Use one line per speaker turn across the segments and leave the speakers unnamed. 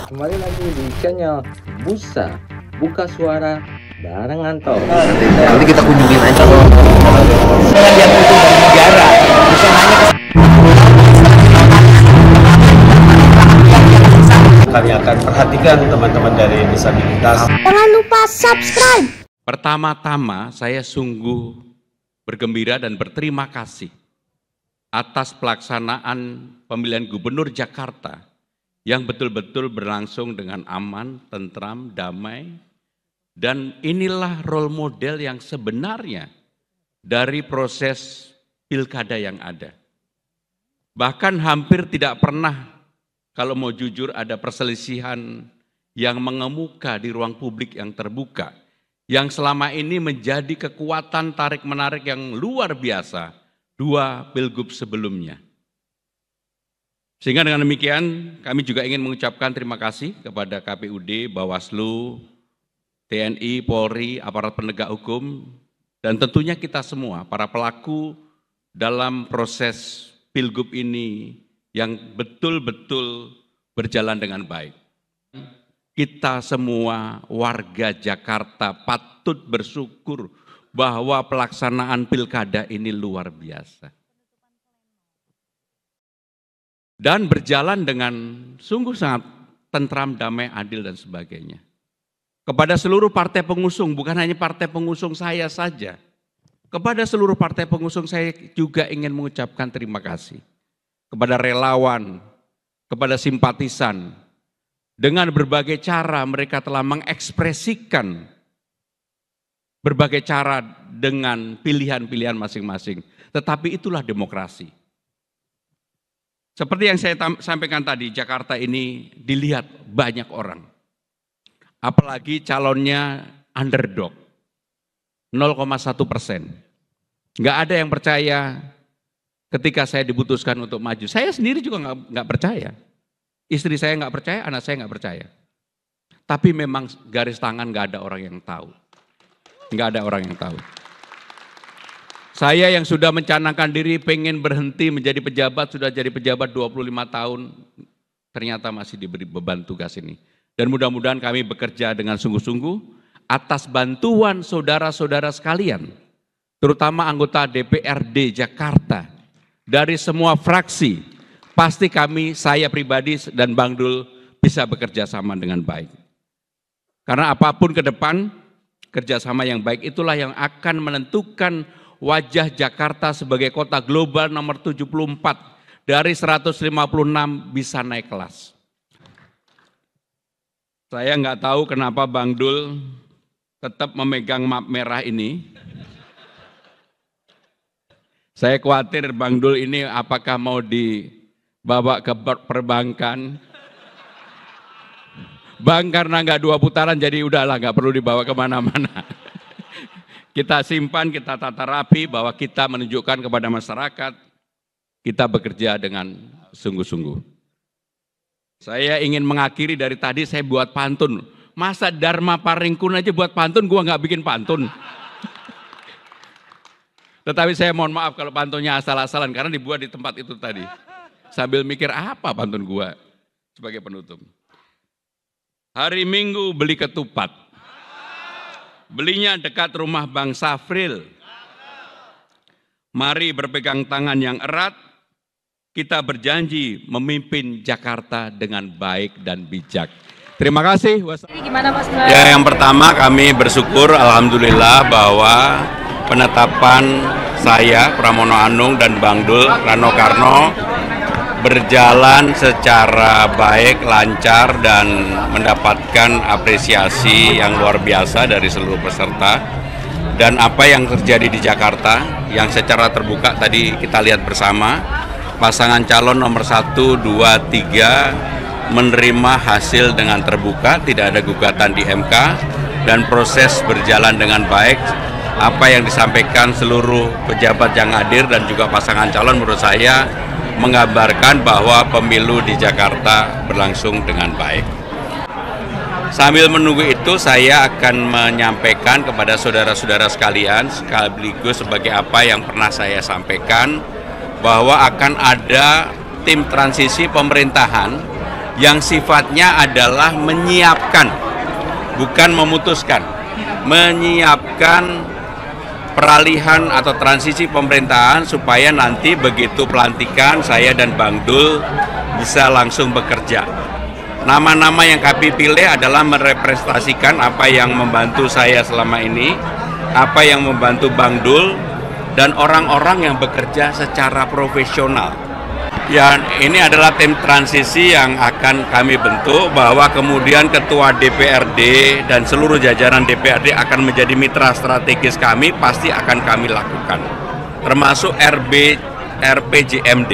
Kembali lagi di channel Busa Buka Suara bareng Anto.
Nanti kita kunjungin aja yang itu dari negara, bukan hanya
kami akan perhatikan teman-teman dari disabilitas.
Jangan lupa subscribe.
Pertama-tama saya sungguh bergembira dan berterima kasih atas pelaksanaan pemilihan gubernur Jakarta yang betul-betul berlangsung dengan aman, tentram, damai, dan inilah role model yang sebenarnya dari proses pilkada yang ada. Bahkan hampir tidak pernah, kalau mau jujur, ada perselisihan yang mengemuka di ruang publik yang terbuka, yang selama ini menjadi kekuatan tarik-menarik yang luar biasa dua pilgub sebelumnya. Sehingga dengan demikian kami juga ingin mengucapkan terima kasih kepada KPUD, Bawaslu, TNI, Polri, aparat penegak hukum, dan tentunya kita semua, para pelaku dalam proses pilgub ini yang betul-betul berjalan dengan baik. Kita semua warga Jakarta patut bersyukur bahwa pelaksanaan pilkada ini luar biasa. Dan berjalan dengan sungguh sangat tentram, damai, adil, dan sebagainya. Kepada seluruh partai pengusung, bukan hanya partai pengusung saya saja. Kepada seluruh partai pengusung saya juga ingin mengucapkan terima kasih. Kepada relawan, kepada simpatisan, dengan berbagai cara mereka telah mengekspresikan berbagai cara dengan pilihan-pilihan masing-masing. Tetapi itulah demokrasi. Seperti yang saya sampaikan tadi, Jakarta ini dilihat banyak orang. Apalagi calonnya underdog, 0,1%. Nggak ada yang percaya ketika saya diputuskan untuk maju. Saya sendiri juga nggak percaya. Istri saya nggak percaya, anak saya nggak percaya. Tapi memang garis tangan nggak ada orang yang tahu. Nggak ada orang yang tahu. Saya yang sudah mencanangkan diri pengen berhenti menjadi pejabat, sudah jadi pejabat 25 tahun, ternyata masih diberi beban tugas ini. Dan mudah-mudahan kami bekerja dengan sungguh-sungguh atas bantuan saudara-saudara sekalian, terutama anggota DPRD Jakarta, dari semua fraksi. Pasti kami, saya pribadi dan Bang Dul bisa bekerja sama dengan baik. Karena apapun ke depan, kerjasama yang baik itulah yang akan menentukan wajah Jakarta sebagai kota global nomor 74 dari 156 bisa naik kelas. Saya nggak tahu kenapa Bang Dul tetap memegang map merah ini. Saya khawatir Bang Dul ini apakah mau dibawa ke perbankan. Bang, karena nggak 2 putaran jadi udahlah nggak perlu dibawa kemana-mana. Kita simpan, kita tata rapi bahwa kita menunjukkan kepada masyarakat kita bekerja dengan sungguh-sungguh. Saya ingin mengakhiri dari tadi saya buat pantun. Masa Dharma Paringkun aja buat pantun, gua nggak bikin pantun. Tetapi saya mohon maaf kalau pantunnya asal-asalan karena dibuat di tempat itu tadi. Sambil mikir apa pantun gua sebagai penutup. Hari Minggu beli ketupat. Belinya dekat rumah Bang Safril. Mari berpegang tangan yang erat. Kita berjanji memimpin Jakarta dengan baik dan bijak. Terima kasih.
Gimana Mas?
Ya, yang pertama kami bersyukur alhamdulillah bahwa penetapan saya, Pramono Anung, dan Bang Dul, Rano Karno, berjalan secara baik, lancar, dan mendapatkan apresiasi yang luar biasa dari seluruh peserta. Dan apa yang terjadi di Jakarta, yang secara terbuka tadi kita lihat bersama, pasangan calon nomor 1, 2, 3 menerima hasil dengan terbuka, tidak ada gugatan di MK, dan proses berjalan dengan baik. Apa yang disampaikan seluruh pejabat yang hadir dan juga pasangan calon menurut saya menggambarkan bahwa pemilu di Jakarta berlangsung dengan baik. Sambil menunggu itu saya akan menyampaikan kepada saudara-saudara sekalian sekaligus sebagai apa yang pernah saya sampaikan bahwa akan ada tim transisi pemerintahan yang sifatnya adalah menyiapkan, bukan memutuskan, menyiapkan peralihan atau transisi pemerintahan supaya nanti begitu pelantikan saya dan Bang Dul bisa langsung bekerja. Nama-nama yang kami pilih adalah merepresentasikan apa yang membantu saya selama ini, apa yang membantu Bang Dul, dan orang-orang yang bekerja secara profesional. Ya, ini adalah tim transisi yang akan kami bentuk, bahwa kemudian Ketua DPRD dan seluruh jajaran DPRD akan menjadi mitra strategis kami, pasti akan kami lakukan. Termasuk RPJMD.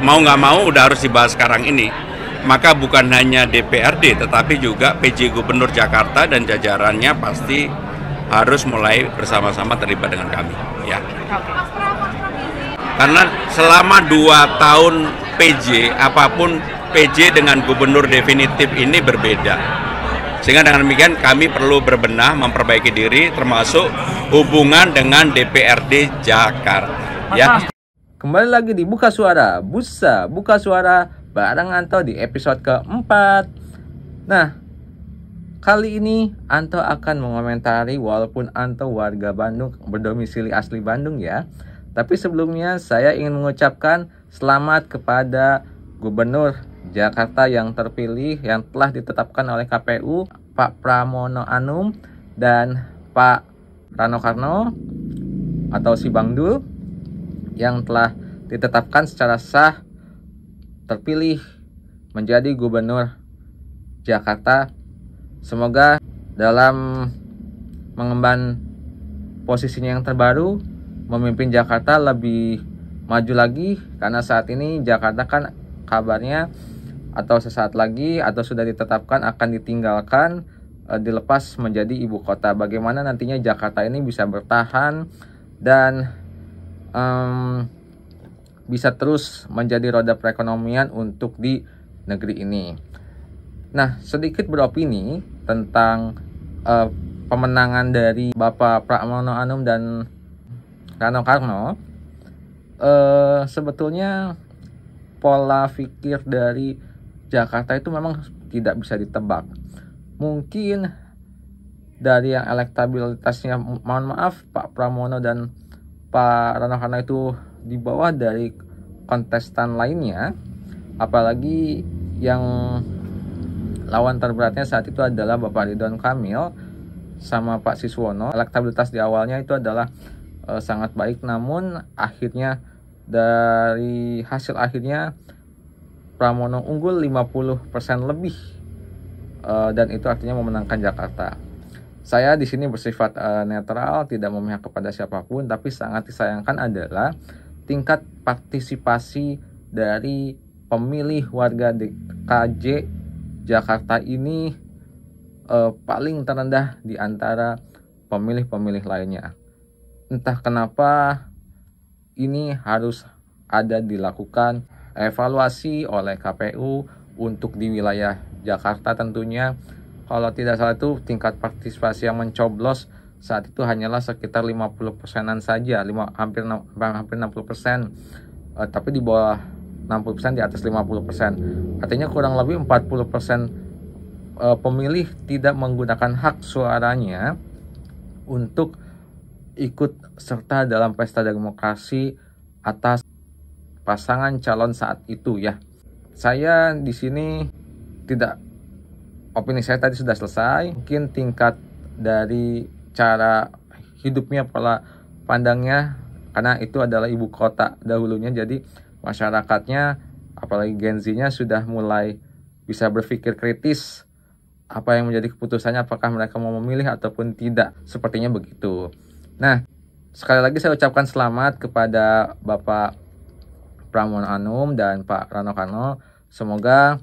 Mau nggak mau udah harus dibahas sekarang ini. Maka bukan hanya DPRD, tetapi juga PJ Gubernur Jakarta dan jajarannya pasti harus mulai bersama-sama terlibat dengan kami. Ya. Karena selama 2 tahun PJ, apapun PJ dengan gubernur definitif ini berbeda. Sehingga dengan demikian kami perlu berbenah, memperbaiki diri, termasuk hubungan dengan DPRD Jakarta. Ya.
Kembali lagi di Buka Suara, Buka Suara bareng Anto di episode keempat. Nah, kali ini Anto akan mengomentari, walaupun Anto warga Bandung, berdomisili asli Bandung ya. Tapi sebelumnya saya ingin mengucapkan selamat kepada Gubernur Jakarta yang terpilih, yang telah ditetapkan oleh KPU, Pak Pramono Anung dan Pak Rano Karno atau si Bang Dul, yang telah ditetapkan secara sah terpilih menjadi Gubernur Jakarta. Semoga dalam mengemban posisinya yang terbaru, memimpin Jakarta lebih maju lagi, karena saat ini Jakarta kan kabarnya atau sesaat lagi atau sudah ditetapkan akan ditinggalkan, dilepas menjadi ibu kota. Bagaimana nantinya Jakarta ini bisa bertahan dan bisa terus menjadi roda perekonomian untuk di negeri ini. Nah, sedikit beropini tentang pemenangan dari Bapak Pramono Anung dan Rano Karno. Sebetulnya pola pikir dari Jakarta itu memang tidak bisa ditebak. Mungkin dari yang elektabilitasnya, mohon maaf, Pak Pramono dan Pak Rano Karno itu di bawah dari kontestan lainnya, apalagi yang lawan terberatnya saat itu adalah Bapak Ridwan Kamil sama Pak Siswono. Elektabilitas di awalnya itu adalah sangat baik, namun akhirnya dari hasil akhirnya Pramono unggul 50% lebih, dan itu artinya memenangkan Jakarta. Saya di sini bersifat netral, tidak memihak kepada siapapun, tapi sangat disayangkan adalah tingkat partisipasi dari pemilih warga DKJ Jakarta ini paling terendah di antara pemilih-pemilih lainnya. Entah kenapa ini harus ada dilakukan evaluasi oleh KPU untuk di wilayah Jakarta tentunya. Kalau tidak salah itu tingkat partisipasi yang mencoblos saat itu hanyalah sekitar 50%-an saja, hampir 60%, tapi di bawah 60%, di atas 50%. Artinya kurang lebih 40% pemilih tidak menggunakan hak suaranya untuk ikut serta dalam pesta demokrasi atas pasangan calon saat itu ya. Saya di sini tidak, opini saya tadi sudah selesai. Mungkin tingkat dari cara hidupnya, pola pandangnya, karena itu adalah ibu kota dahulunya, jadi masyarakatnya apalagi Gen Z-nya sudah mulai bisa berpikir kritis apa yang menjadi keputusannya, apakah mereka mau memilih ataupun tidak, sepertinya begitu. Nah, sekali lagi saya ucapkan selamat kepada Bapak Pramono Anung dan Pak Rano Karno. Semoga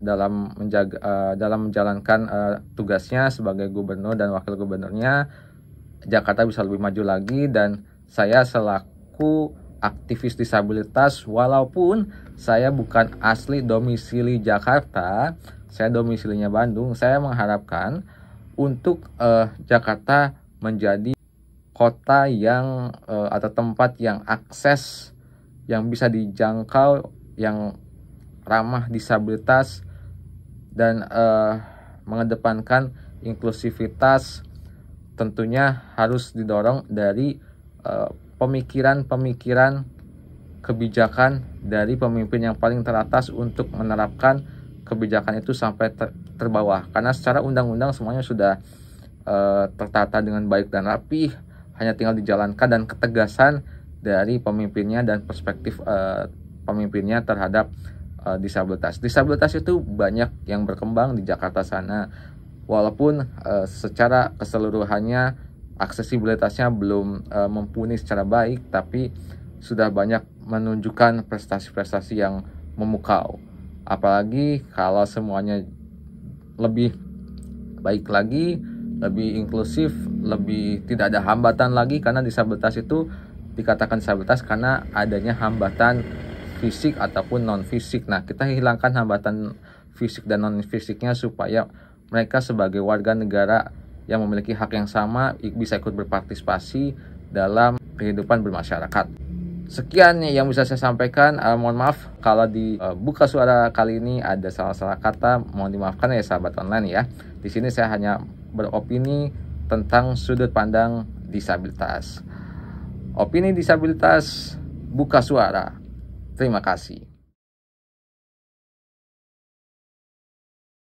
dalam menjalankan tugasnya sebagai gubernur dan wakil gubernurnya, Jakarta bisa lebih maju lagi. Dan saya selaku aktivis disabilitas, walaupun saya bukan asli domisili Jakarta, saya domisilinya Bandung, saya mengharapkan untuk Jakarta menjadi kota yang atau tempat yang akses yang bisa dijangkau, yang ramah disabilitas dan mengedepankan inklusivitas tentunya harus didorong dari pemikiran-pemikiran kebijakan dari pemimpin yang paling teratas untuk menerapkan kebijakan itu sampai terbawah. Karena secara undang-undang semuanya sudah tertata dengan baik dan rapi, hanya tinggal dijalankan dan ketegasan dari pemimpinnya dan perspektif pemimpinnya terhadap disabilitas. Disabilitas itu banyak yang berkembang di Jakarta sana, walaupun secara keseluruhannya aksesibilitasnya belum mumpuni secara baik, tapi sudah banyak menunjukkan prestasi-prestasi yang memukau. Apalagi kalau semuanya lebih baik lagi, lebih inklusif, lebih tidak ada hambatan lagi, karena disabilitas itu dikatakan disabilitas karena adanya hambatan fisik ataupun non fisik. Nah, kita hilangkan hambatan fisik dan non fisiknya supaya mereka sebagai warga negara yang memiliki hak yang sama bisa ikut berpartisipasi dalam kehidupan bermasyarakat. Sekian yang bisa saya sampaikan. Mohon maaf kalau di buka suara kali ini ada salah-salah kata, mohon dimaafkan ya sahabat online ya. Di sini saya hanya beropini tentang sudut pandang disabilitas. Opini disabilitas, buka suara. Terima kasih.